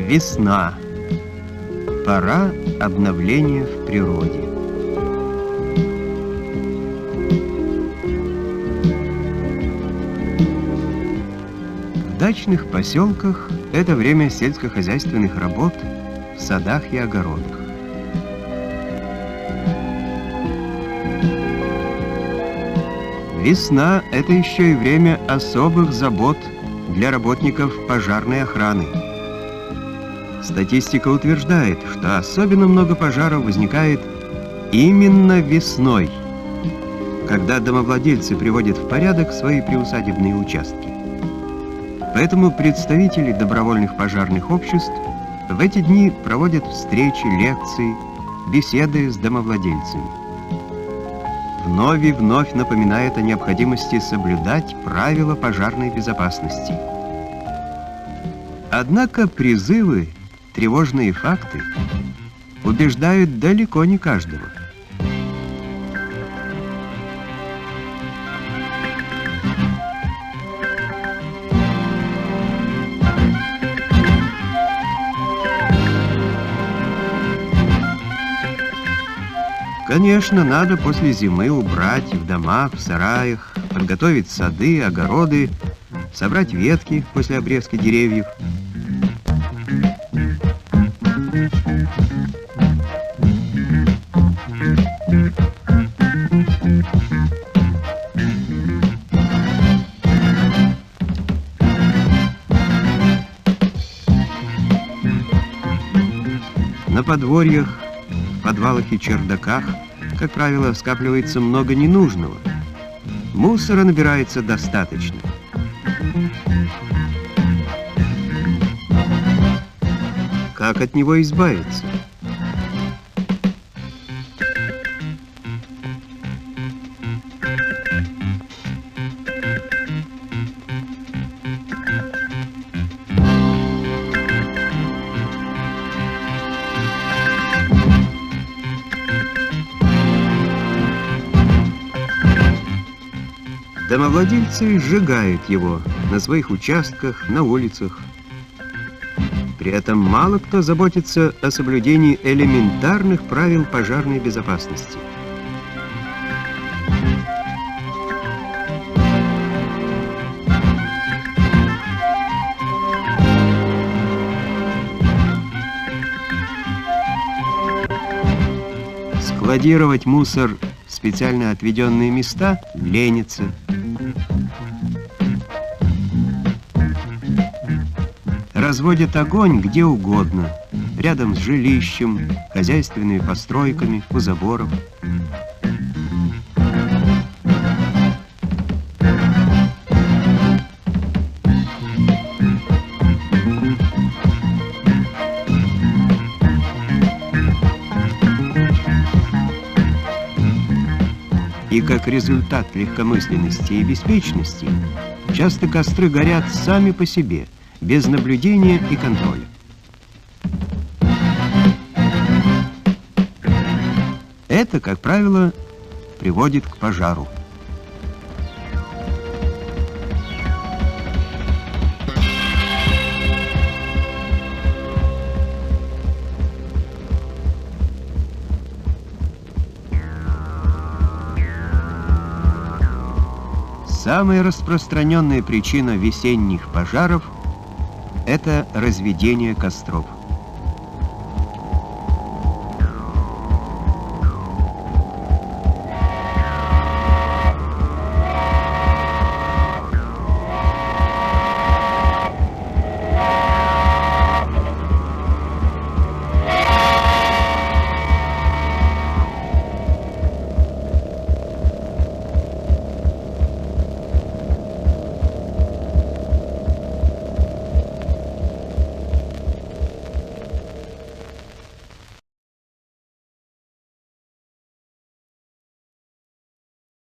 Весна. Пора обновления в природе. В дачных поселках это время сельскохозяйственных работ в садах и огородах. Весна — это еще и время особых забот для работников пожарной охраны. Статистика утверждает, что особенно много пожаров возникает именно весной, когда домовладельцы приводят в порядок свои приусадебные участки. Поэтому представители добровольных пожарных обществ в эти дни проводят встречи, лекции, беседы с домовладельцами. Вновь и вновь напоминает о необходимости соблюдать правила пожарной безопасности. Однако призывы, тревожные факты убеждают далеко не каждого. Конечно, надо после зимы убрать в домах, в сараях, подготовить сады, огороды, собрать ветки после обрезки деревьев. На подворьях, в подвалах и чердаках, как правило, скапливается много ненужного. Мусора набирается достаточно. Как от него избавиться? Домовладельцы сжигают его на своих участках, на улицах. При этом мало кто заботится о соблюдении элементарных правил пожарной безопасности. Складировать мусор в специально отведенные места ленятся. Разводят огонь где угодно, рядом с жилищем, хозяйственными постройками, у заборов. И как результат легкомысленности и беспечности, часто костры горят сами по себе, без наблюдения и контроля. Это, как правило, приводит к пожару. Самая распространенная причина весенних пожаров — это разведение костров.